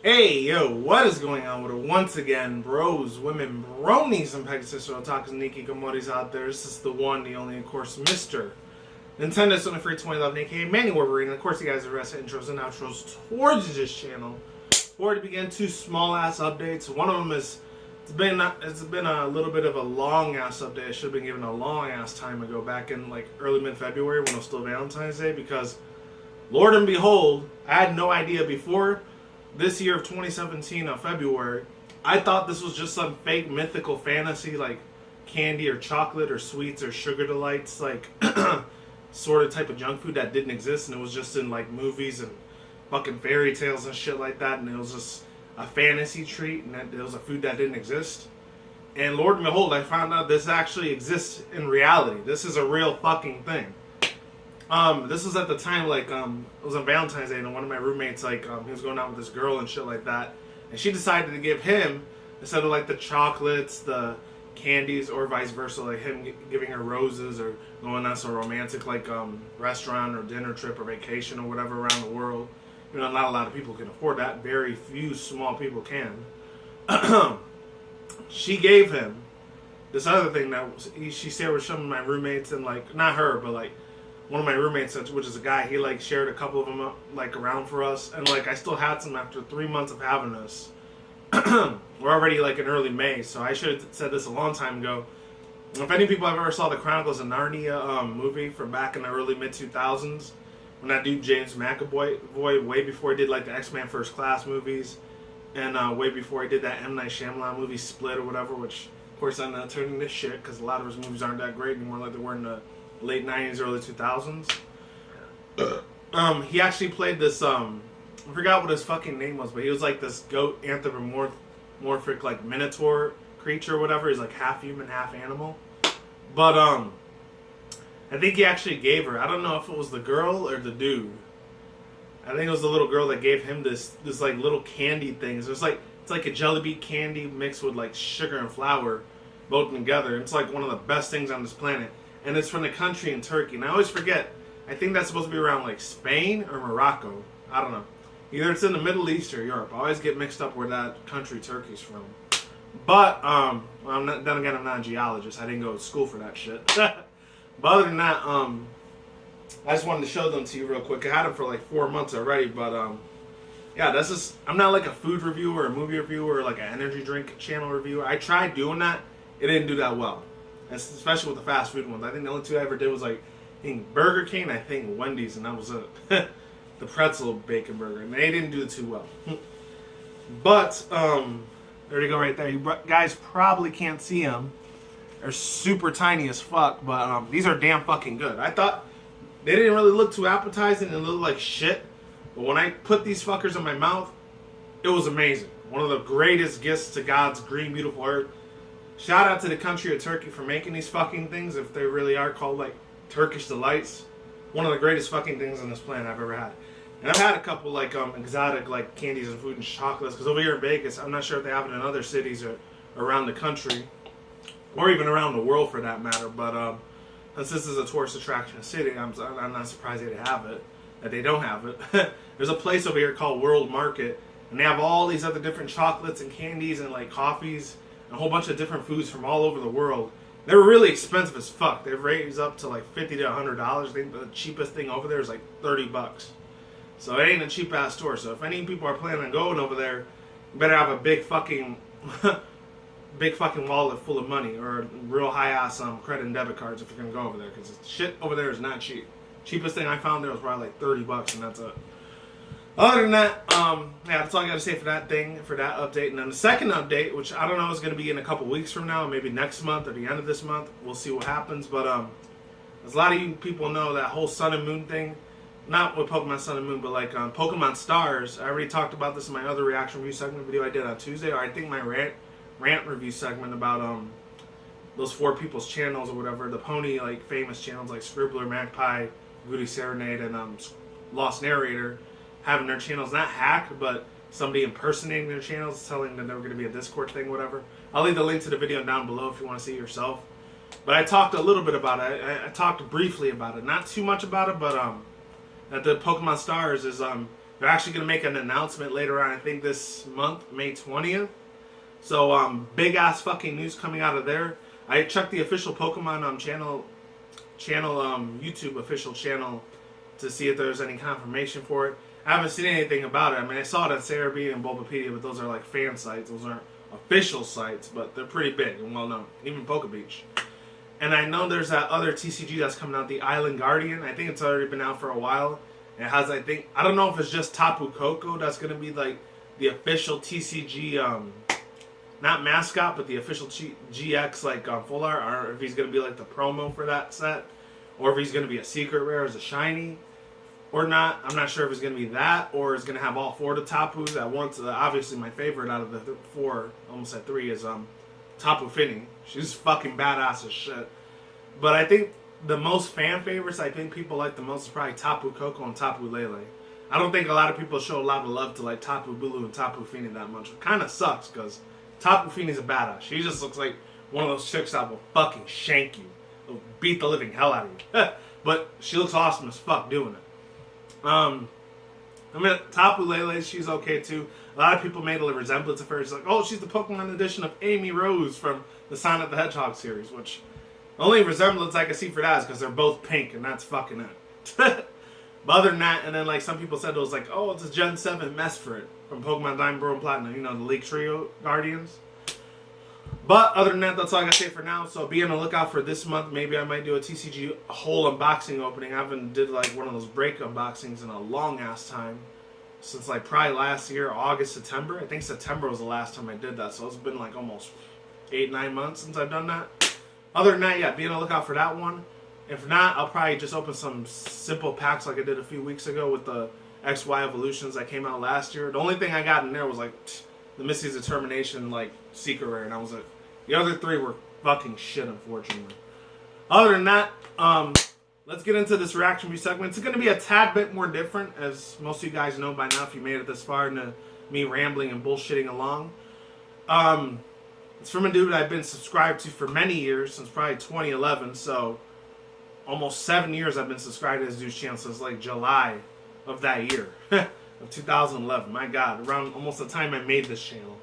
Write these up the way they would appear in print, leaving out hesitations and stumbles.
Hey, yo, what is going on with it? Once again, bros, women, bronies, and Pegasus Otakus, Nikki Gamoris out there. This is the one, the only, of course, Mr. Nintendo's on the free 2011, aka Manny Wolverine. And of course, you guys are rest intros and outros towards this channel. Before we begin, two small ass updates. One of them is it's been a little bit of a long ass update. I should have been given a long ass time ago, back in like early mid February when it was still Valentine's Day, because Lord and behold, I had no idea before this year of 2017 of February. I thought this was just some fake mythical fantasy like candy or chocolate or sweets or sugar delights, like sort of type of junk food that didn't exist, and it was just in like movies and fucking fairy tales and shit like that, and it was just a fantasy treat, and that it was a food that didn't exist. And Lord and behold, I found out this actually exists in reality. This is a real fucking thing. This was at the time, like, it was on Valentine's Day, and one of my roommates, like, he was going out with this girl and shit like that, and she decided to give him, instead of, like, the chocolates, the candies, or vice versa, like, him giving her roses, or going on some romantic, like, restaurant, or dinner trip, or vacation, or whatever around the world. You know, not a lot of people can afford that. Very few small people can. She gave him this other thing that she shared with some of my roommates, and, like, not her, but, like, one of my roommates, which is a guy, he like shared a couple of them up, like around for us, and like I still had some after 3 months of having this. We're already like in early May, so I should have said this a long time ago. If any people have ever saw the Chronicles of Narnia movie from back in the early mid 2000s, when that dude James McAvoy, way before he did like the X-Men First Class movies, and way before he did that M. Night Shyamalan movie Split or whatever, which of course I'm not turning this shit because a lot of his movies aren't that great anymore, like they were in the late 90s, early 2000s. He actually played this, I forgot what his fucking name was, but he was like this goat anthropomorphic, like minotaur creature or whatever. He's like half human, half animal. But, I think he actually gave her, I don't know if it was the girl or the dude. I think it was the little girl that gave him this like little candy thing. So it's like a jelly bean candy mixed with like sugar and flour, both together. It's like one of the best things on this planet. And it's from the country in Turkey. And I always forget, I think that's supposed to be around like Spain or Morocco. I don't know. Either it's in the Middle East or Europe. I always get mixed up where that country Turkey's from. But, then again, I'm not a geologist. I didn't go to school for that shit. But other than that, I just wanted to show them to you real quick. I had them for like 4 months already, but, yeah, that's just, I'm not like a food reviewer or a movie reviewer or like an energy drink channel reviewer. I tried doing that. It didn't do that well. Especially with the fast food ones. I think the only two I ever did was like, I think Burger King, I think Wendy's, and that was it. The pretzel bacon burger. And they didn't do it too well. But, there you go right there. You guys probably can't see them. They're super tiny as fuck, but these are damn fucking good. I thought they didn't really look too appetizing and look like shit. But when I put these fuckers in my mouth, it was amazing. One of the greatest gifts to God's green, beautiful earth. Shout out to the country of Turkey for making these fucking things, if they really are called like Turkish delights. One of the greatest fucking things on this planet I've ever had. And I've had a couple like exotic like candies and food and chocolates, because over here in Vegas, I'm not sure if they have it in other cities or around the country, or even around the world for that matter. But since this is a tourist attraction city, I'm not surprised they have it, that they don't have it. There's a place over here called World Market, and they have all these other different chocolates and candies and like coffees, a whole bunch of different foods from all over the world. They're really expensive as fuck. They've raised up to like $50 to $100. I think the cheapest thing over there is like $30. So it ain't a cheap ass store. So if any people are planning on going over there, you better have a big fucking wallet full of money, or real high ass credit and debit cards if you're gonna go over there, because shit over there is not cheap. Cheapest thing I found there was probably like $30, and that's it. Other than that, yeah, that's all I got to say for that thing, for that update. And then the second update, which I don't know is going to be in a couple weeks from now, maybe next month or the end of this month. We'll see what happens. But as a lot of you people know, that whole Sun and Moon thing, not with Pokemon Sun and Moon, but like Pokemon Stars. I already talked about this in my other reaction review segment video I did on Tuesday, or I think my rant review segment about those 4 people's channels or whatever, the pony like famous channels like Scribbler, Magpie, Goody Serenade, and Lost Narrator, having their channels not hacked, but somebody impersonating their channels, telling them they were going to be a Discord thing, whatever. I'll leave the link to the video down below if you want to see it yourself. But I talked a little bit about it. I talked briefly about it, not too much about it, but that the Pokemon Stars is They're actually going to make an announcement later on, I think this month, May 20th. So, big ass fucking news coming out of there. I checked the official Pokemon channel, YouTube official channel to see if there's any confirmation for it. I haven't seen anything about it. I mean, I saw it at Cerebi and Bulbapedia, but those are like fan sites. Those aren't official sites, but they're pretty big and well known. Even Pokebeach. And I know there's that other TCG that's coming out, the Island Guardian. I think it's already been out for a while. It has, I don't know if it's just Tapu Koko that's going to be like the official TCG, not mascot, but the official GX like full art, or if he's going to be like the promo for that set, or if he's going to be a secret rare as a shiny, or not. I'm not sure if it's going to be that, or it's going to have all four of the Tapus at once. Obviously, my favorite out of the four, almost at three, is Tapu Fini. She's fucking badass as shit. But I think the most fan favorites I think people like the most is probably Tapu Koko and Tapu Lele. I don't think a lot of people show a lot of love to like Tapu Bulu and Tapu Fini that much. It kind of sucks because Tapu Fini's a badass. She just looks like one of those chicks that will fucking shank you. Will beat the living hell out of you. But she looks awesome as fuck doing it. I mean, Tapu Lele, she's okay too. A lot of people made a resemblance of her. It's like, oh, she's the Pokemon edition of Amy Rose from the Sonic the Hedgehog series, which the only resemblance I can see for that is because they're both pink, and that's fucking it. But other than that, and then like some people said it was like, oh, it's a Gen 7 mess for it from Pokemon Diamond, Pearl, and Platinum, you know, the League Trio Guardians. But other than that, that's all I gotta say for now. So be on the lookout for this month. Maybe I might do a TCG whole unboxing opening. I haven't did like one of those break unboxings in a long ass time. Since like probably last year, August, September. I think September was the last time I did that. So it's been like almost 8-9 months since I've done that. Other than that, yeah, be on the lookout for that one. If not, I'll probably just open some simple packs like I did a few weeks ago with the XY Evolutions that came out last year. The only thing I got in there was like the Misty's Determination like secret rare, and I was like, the other three were fucking shit, unfortunately. Other than that, let's get into this reaction review segment. It's going to be a tad bit more different, as most of you guys know by now if you made it this far into me rambling and bullshitting along. It's from a dude I've been subscribed to for many years, since probably 2011, so almost 7 years I've been subscribed to this dude's channel since like July of that year, of 2011. My God, around almost the time I made this channel.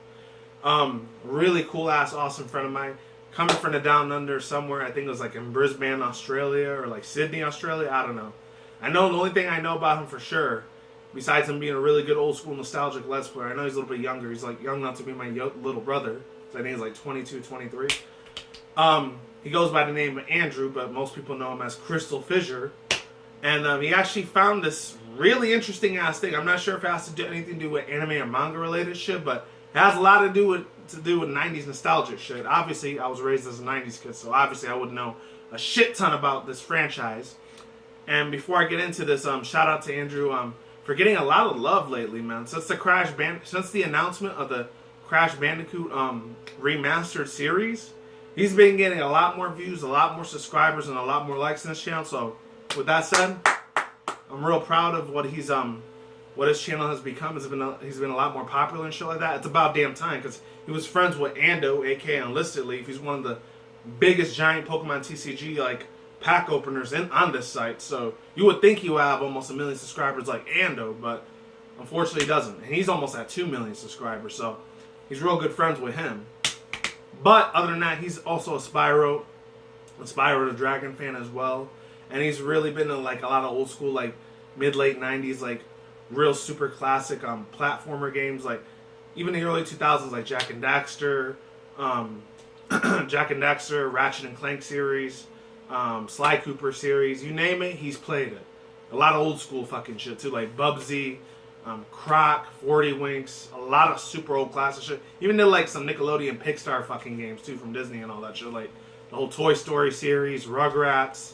Really cool ass, awesome friend of mine. Coming from the down under somewhere, I think it was like in Brisbane, Australia, or like Sydney, Australia, I don't know. I know the only thing I know about him for sure, besides him being a really good old school nostalgic Let's Player, I know he's a little bit younger. He's like young enough to be my little brother. So I think he's like 22, 23. He goes by the name of Andrew, but most people know him as Crystal Fissure. And he actually found this really interesting ass thing. I'm not sure if it has to do anything to do with anime or manga related shit, but it has a lot to do with 90s nostalgic shit. Obviously, I was raised as a 90s kid, so obviously I would know a shit ton about this franchise. And before I get into this, shout out to Andrew for getting a lot of love lately, man. Since the announcement of the Crash Bandicoot remastered series, he's been getting a lot more views, a lot more subscribers, and a lot more likes on this channel. So with that said, I'm real proud of what his channel has become. He's been a lot more popular and shit like that. It's about damn time, because he was friends with Ando, aka Enlisted Leaf. He's one of the biggest giant Pokemon TCG like pack openers on this site. So you would think he would have almost 1 million subscribers like Ando, but unfortunately he doesn't. And he's almost at 2 million subscribers, so he's real good friends with him. But other than that, he's also a Spyro the Dragon fan as well. And he's really been in like a lot of old school like mid-late 90s like real super classic platformer games, like even the early 2000s, like Jak and Daxter, Ratchet and Clank series, Sly Cooper series, you name it, he's played it. A lot of old school fucking shit too, like Bubsy, Croc, 40 Winks, a lot of super old classic shit. Even did like some Nickelodeon Pixar fucking games too from Disney and all that shit, like the whole Toy Story series, Rugrats,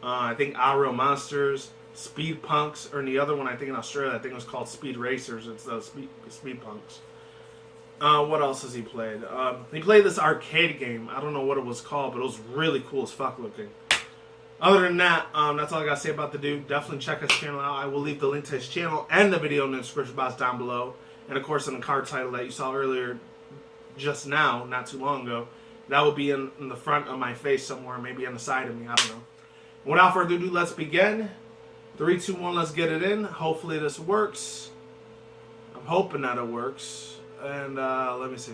I think Our Real Monsters, Speed Punks, or in the other one, I think in Australia, I think it was called Speed Racers instead of Speed Punks. What else has he played? He played this arcade game. I don't know what it was called, but it was really cool as fuck looking. Other than that, that's all I gotta say about the dude. Definitely check his channel out. I will leave the link to his channel and the video in the description box down below. And of course, in the card title that you saw earlier, just now, not too long ago, that will be in the front of my face somewhere, maybe on the side of me, I don't know. Without further ado, let's begin. 3, 2, 1, let's get it in. Hopefully this works. hoping that it works. And let me see.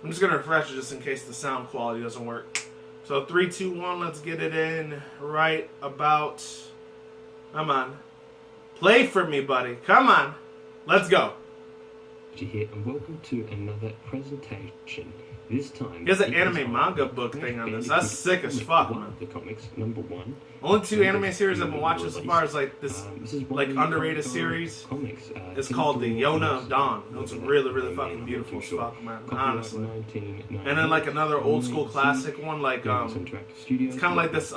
I'm just gonna refresh it just in case the sound quality doesn't work. So 3, 2, 1. Let's get it in right about. Come on, play for me, buddy. Come on, let's go. Here and welcome to another presentation. This time, there's an anime manga book thing on this. That's sick as fuck, man. The comics #1. Only 2 anime series I've been watching so far is like this like underrated series. Comics. It's called the Yona of Dawn. It's really fucking beautiful as fuck, man. Honestly. And then like another old school classic one, like it's kind of like this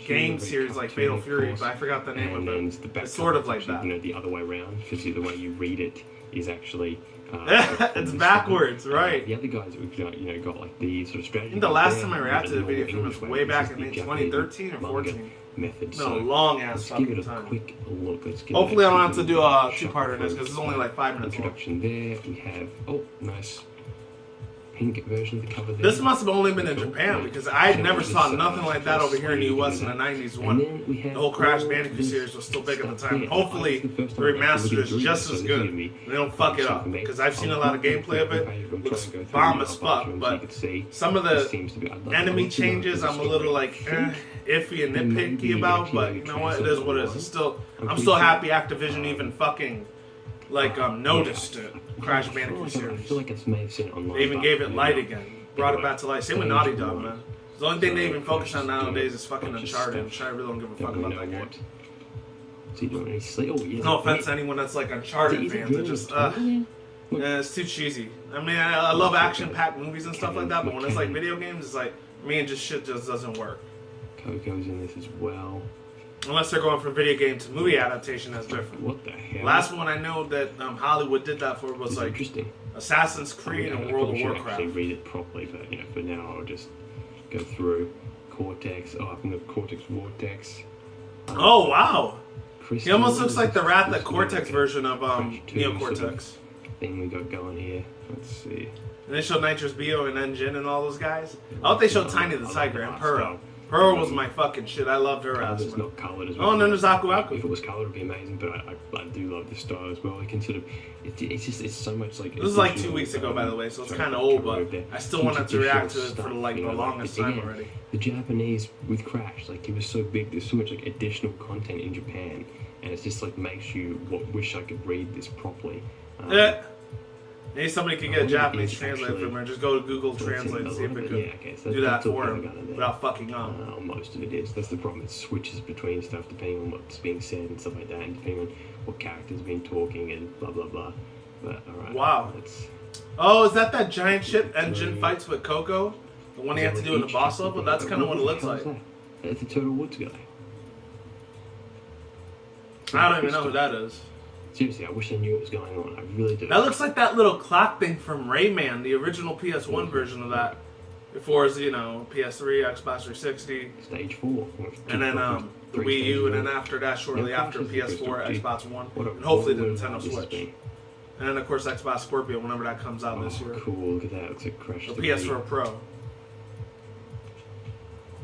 game series like Fatal Fury, but I forgot the name of it. It's sort of like that. You know, the other way around, because the way you read it is actually. It's backwards, right? The other guys we've got, got like the sort of strategy. I think the last time I reacted to a video from was way back in 2013 or 14. Method. No, long ass fucking time. Let's give it a quick look. Hopefully I don't have to do a 2-parter in this because it's only like 5 minutes long. Introduction there. We have nice pink version of the cover there. This must have only been in Japan because I never saw nothing like that over here in the US in the 90s when the whole Crash Bandicoot series was still big at the time. Hopefully the remastered is just as good. They don't fuck it up because I've seen a lot of gameplay of it. It looks bomb as fuck, but some of the enemy changes I'm a little like iffy and nitpicky about, but you know what? It is what it is. I'm still happy Activision even fucking noticed it. Crash Bandicoot series. I feel like may have seen it online. They even gave it light again. Brought it back to life. Same with Naughty Dog, man. The only thing they even focus on nowadays is fucking Uncharted. I really don't give a fuck about that game. Is he doing any sleep? Oh, yeah. No offense to anyone that's like Uncharted fans. It just, it's too cheesy. I mean, I love action-packed movies and stuff like that, but when it's like video games, it's like, shit just doesn't work. Coco's in this as well. Unless they're going from video game to movie adaptation, that's different. What the hell? Last one I know that Hollywood did that for was like Assassin's Creed and World of Warcraft. I actually read it properly, but for now I'll just go through Cortex. Oh, I think the Cortex Vortex. Oh wow! He almost looks like the Wrath Cortex version of Neo Cortex. Thing we got going here. Let's see. And they showed Nitrous Bio and Engine and all those guys. I hope they showed Tiny the Tiger and Pearl. Pearl was my fucking shit. I loved her ass. It's not coloured as well. Oh, and then there's Aku Aku. If it was coloured, it'd be amazing. But I do love the style as well. I can sort of, it's so much like. This is like 2 weeks ago, by the way, so it's kind of old, but I still wanted to react to it for like the longest time already. The Japanese with Crash, like it was so big. There's so much like additional content in Japan, and it's just like makes you wish I could read this properly. Maybe somebody could get a Japanese translator for me, or just go to Google Translate and see if it could do that for him without fucking up. Most of it is. That's the problem. It switches between stuff depending on what's being said and stuff like that, and depending on what character's been talking and blah blah blah. But alright. Wow. Oh, is that giant ship Engine fights with Coco? The one he had to do in the boss level? That's kind of what it looks like. That's the Turtle Woods guy. I don't even know who that is. Seriously, I wish I knew what was going on. I really do. That looks like that little clock thing from Rayman, the original PS1 version of that. Before it's, PS3, Xbox 360. Stage 4. And then the Wii U, and then after that, shortly after PS4, Xbox One, and hopefully the Nintendo Switch. And then, of course, Xbox Scorpio, whenever that comes out this year. Cool, look at that. It looks like Crash. The PS4 Pro.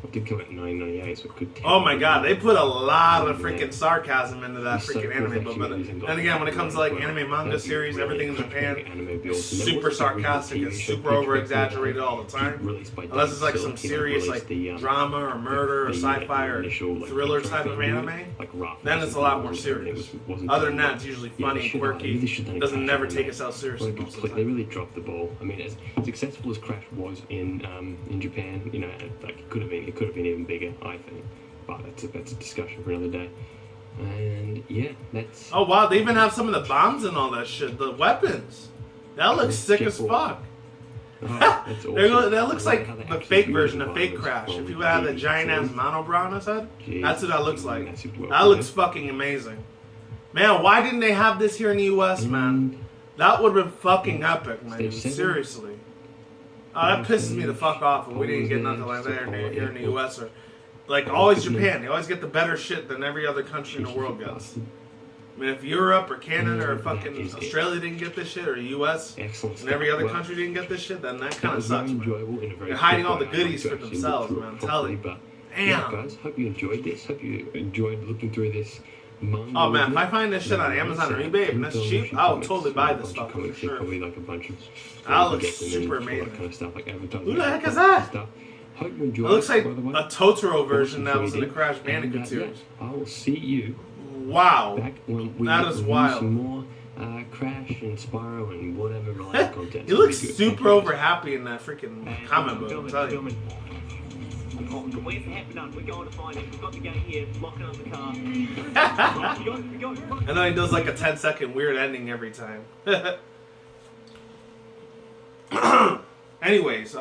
It did come out in 1998, so it could. Oh my god, they put a lot of freaking sarcasm into that freaking anime book. And again, when it comes to like anime manga series, everything in Japan is super sarcastic and super over exaggerated all the time. Unless it's like some serious like drama or murder or sci-fi or thriller type of anime, then it's a lot more serious. Other than that, it's usually funny, quirky. Doesn't never take itself seriously. They really dropped the ball. I mean, as successful as Crash was in Japan, like it could have been even bigger, I think. But that's a discussion for another day. And yeah, that's. Oh wow, they even have some of the bombs and all that shit. The weapons. That looks sick as fuck. That's awesome. That looks like the fake version, the fake Crash. If you had the giant ass monobrow on his head, that's what that looks like. That looks fucking amazing. Man, why didn't they have this here in the US, man? That would have been fucking epic, man. Seriously. Oh, that pisses me the fuck off when we didn't get nothing like that here in the US. Or, like, always Japan. They always get the better shit than every other country in the world gets. I mean, if Europe or Canada or fucking Australia didn't get this shit, or US, and every other country didn't get this shit, then that kind of sucks, man. They're hiding all the goodies for themselves, man. I'm telling you. Yeah, guys, hope you enjoyed this. Hope you enjoyed looking through this Manga. Oh man, if I find this shit on Amazon or eBay and that's cheap, I'll totally buy this stuff for sure. Probably like a bunch of. That looks super amazing. That kind of stuff, like advertising. Who the heck is that? Stuff. Hope you enjoy It looks like by the way. a Totoro version that was in the Crash Bandicoot series. I will see you. Wow, Back when we that is review wild. some more Crash and Spyro and whatever related content. He looks Be good. super over happy in that freaking comic book. I'm telling you. Where's the happy done? We're going to find it. We've got the game here. Locking up the car. And then he does like a 10-second weird ending every time. Anyways,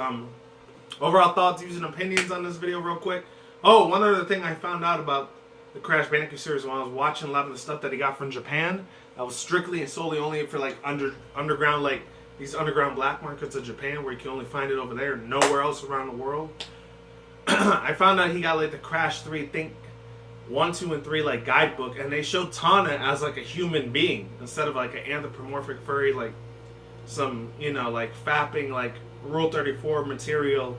overall thoughts, views, and opinions on this video real quick. Oh, one other thing I found out about the Crash Bandicoot series when I was watching a lot of the stuff that he got from Japan, that was strictly and solely only for like underground, like these underground black markets of Japan where you can only find it over there, nowhere else around the world. I found out he got like the Crash 3 Think 1, 2, and 3 like guidebook, and they showed Tana as like a human being instead of like an anthropomorphic furry, like some, you know, like fapping like Rule 34 material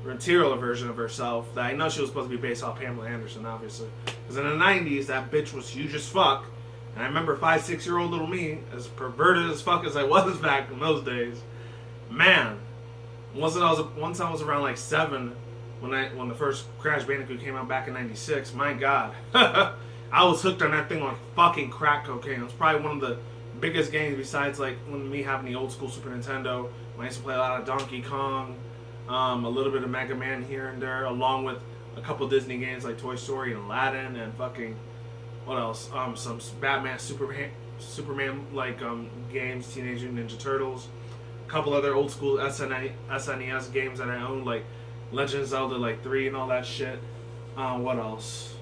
version of herself that I know she was supposed to be based off Pamela Anderson, obviously. Because in the 90s, that bitch was huge as fuck. And I remember 5, 6-year-old little me, as perverted as fuck as I was back in those days. Man, once I was around like 7, when the first Crash Bandicoot came out back in 96, my god. I was hooked on that thing like fucking crack cocaine. It was probably one of the biggest games besides like when me having the old school Super Nintendo. When I used to play a lot of Donkey Kong, a little bit of Mega Man here and there, along with a couple Disney games like Toy Story and Aladdin and fucking, what else? Some Batman, Superman like games, Teenage Mutant Ninja Turtles, a couple other old school SNES games that I owned like Legend of Zelda like 3 and all that shit. What else?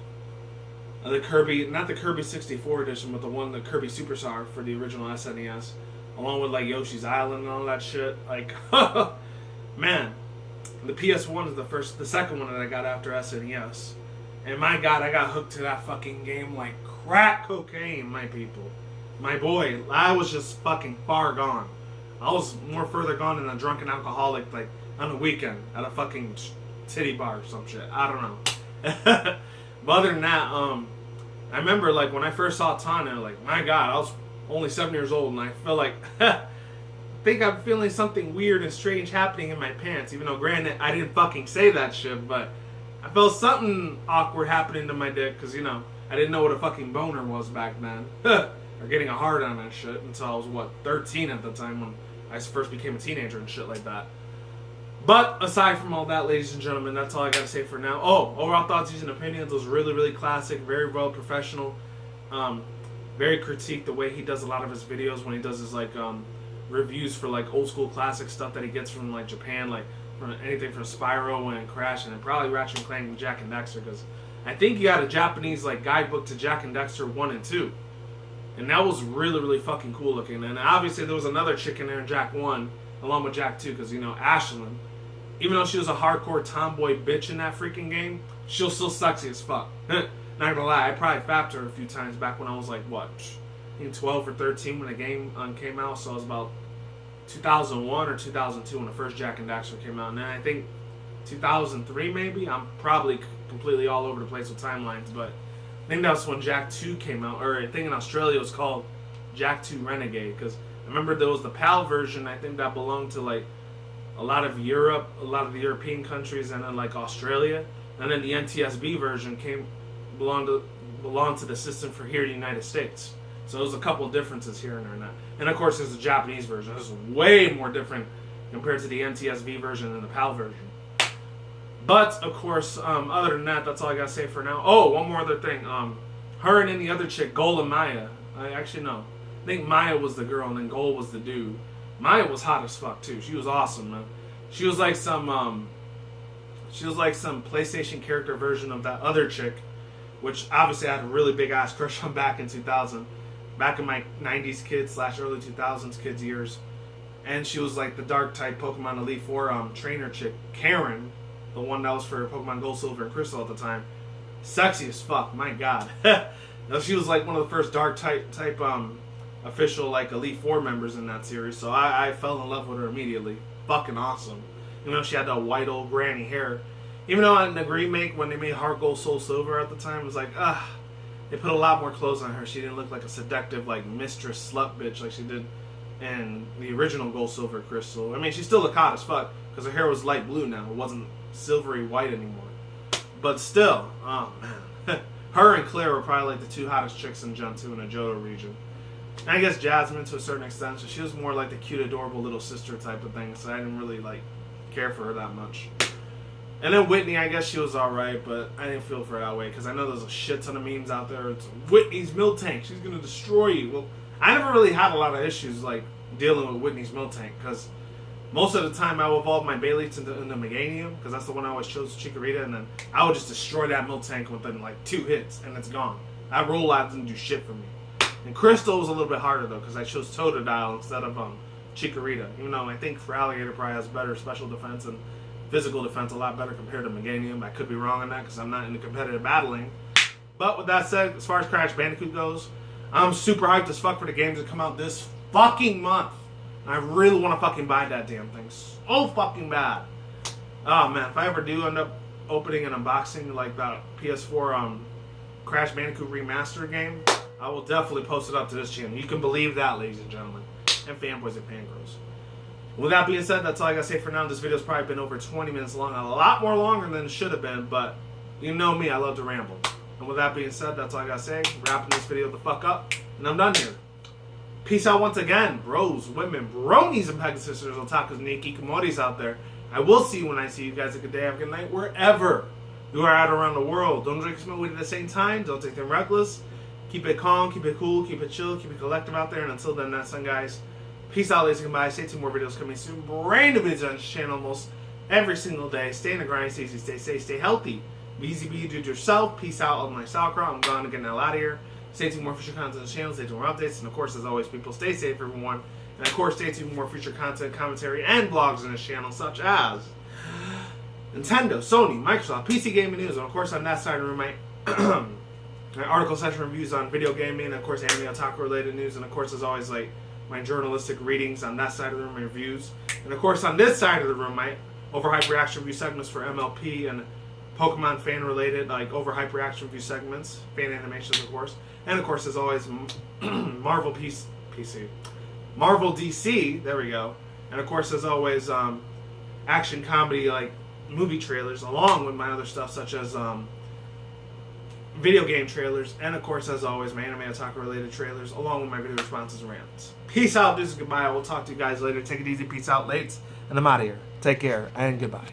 The Kirby, not the Kirby 64 edition, but the Kirby Superstar for the original SNES, along with like Yoshi's Island and all that shit. Like, man, the PS1 is the second one that I got after SNES, and my god, I got hooked to that fucking game like crack cocaine, my people, my boy. I was just fucking far gone. I was more further gone than a drunken alcoholic, like on the weekend at a fucking titty bar or some shit. I don't know. But other than that, I remember like when I first saw Tana, like my god, I was only 7 years old, and I felt like I think I'm feeling something weird and strange happening in my pants. Even though, granted, I didn't fucking say that shit, but I felt something awkward happening to my dick because, you know, I didn't know what a fucking boner was back then, or getting a hard on that shit until I was 13 at the time when I first became a teenager and shit like that. But aside from all that, ladies and gentlemen, that's all I gotta say for now. Oh, overall thoughts, views, and opinions was really, really classic, very well professional, very critique the way he does a lot of his videos when he does his like reviews for like old school classic stuff that he gets from like Japan, like from anything from Spyro and Crash, and then probably Ratchet and Clank and Jak and Daxter, because I think he got a Japanese like guidebook to Jak and Daxter 1 and 2, and that was really, really fucking cool looking. And obviously there was another chick in there in Jak 1 along with Jak 2, because, you know, Ashlyn, even though she was a hardcore tomboy bitch in that freaking game, she was still sexy as fuck. Not gonna lie, I probably fapped her a few times back when I was like, what, I think 12 or 13 when the game came out, so it was about 2001 or 2002 when the first Jak and Daxter came out, and then I think 2003 maybe. I'm probably completely all over the place with timelines, but I think that's when Jak 2 came out, or I think in Australia it was called Jak 2 Renegade, because I remember there was the PAL version, I think that belonged to like a lot of Europe, a lot of the European countries, and then like Australia, and then the NTSB version belonged to the system for here in the United States. So there's a couple of differences here and there, and that. And of course there's the Japanese version. This is way more different compared to the NTSB version and the PAL version. But of course, other than that, that's all I gotta say for now. Oh, one more other thing. Her and then the other chick, Gol and Maya. I actually know. I think Maya was the girl and then Gol was the dude. Maya was hot as fuck too. She was awesome, man. She was like some PlayStation character version of that other chick, which obviously I had a really big ass crush on back in 2000, back in my 90s kids / early 2000s kids years. And she was like the dark type Pokemon Elite Four trainer chick, Karen, the one that was for Pokemon Gold, Silver, and Crystal at the time. Sexy as fuck, my god. She was like one of the first dark type official like Elite Four members in that series, so I fell in love with her immediately. Fucking awesome. You know, she had that white old granny hair. Even though in the remake when they made Heart Gold Soul Silver at the time, it was like, they put a lot more clothes on her. She didn't look like a seductive, like, mistress slut bitch like she did in the original Gold Silver Crystal. I mean, she still looked hot as fuck because her hair was light blue now. It wasn't silvery white anymore. But still, oh man. Her and Claire were probably like the two hottest chicks in Gen 2 in the Johto region. And I guess Jasmine to a certain extent, so she was more like the cute, adorable little sister type of thing, so I didn't really like care for her that much. And then Whitney, I guess she was alright, but I didn't feel for her that way, because I know there's a shit ton of memes out there. It's Whitney's milk tank, she's gonna destroy you. Well, I never really had a lot of issues like dealing with Whitney's milk tank, because most of the time I would evolve my Bayleets into Meganium, because that's the one I always chose, Chikorita, and then I would just destroy that milk tank within like 2 hits, and it's gone. That roll out didn't do shit for me. And Crystal was a little bit harder though, because I chose Totodile instead of Chikorita. Even though I think Feraligatr probably has better special defense and physical defense, a lot better compared to Meganium. I could be wrong on that because I'm not into competitive battling. But with that said, as far as Crash Bandicoot goes, I'm super hyped as fuck for the game to come out this fucking month. I really want to fucking buy that damn thing so fucking bad. Oh man, if I ever do end up opening and unboxing like that PS4 Crash Bandicoot Remaster game, I will definitely post it up to this channel. You can believe that, ladies and gentlemen, and fanboys and fangirls. With that being said, that's all I gotta say for now. This video's probably been over 20 minutes long, a lot more longer than it should have been, but you know me, I love to ramble. And with that being said, that's all I gotta say. Wrapping this video the fuck up, and I'm done here. Peace out once again, bros, women, bronies, and Pegasisters, otakus, and Nikikomoris out there. I will see you when I see you guys. A good day, have a good night, wherever you are at around the world. Don't drink some weed at the same time. Don't take them reckless. Keep it calm, keep it cool, keep it chill, keep it collective out there. And until then, that's done, guys. Peace out, ladies and goodbye. Stay tuned, more videos coming soon. Brand new videos on this channel almost every single day. Stay in the grind, stay easy, stay safe, stay healthy. Be easy, be do it yourself. Peace out, all my sauerkraut. I'm gone to get the hell out of here. Stay tuned, more future content on the channel. Stay tuned, more updates. And of course, as always, people, stay safe, everyone. And of course, stay tuned, more future content, commentary, and vlogs on this channel, such as Nintendo, Sony, Microsoft, PC gaming news. And of course, on that side of the room, my article section reviews on video gaming, and of course anime otaku related news, and of course as always like my journalistic readings on that side of the room, my reviews, and of course on this side of the room my overhyped reaction review segments for MLP and Pokemon fan related like overhyped reaction review segments, fan animations of course, and of course as always Marvel PC, Marvel DC, there we go, and of course as always action comedy like movie trailers along with my other stuff such as video game trailers, and of course, as always, my anime otaku related trailers, along with my video responses and rants. Peace out, this is goodbye. I will talk to you guys later. Take it easy, peace out, lates, and I'm out of here. Take care, and goodbye.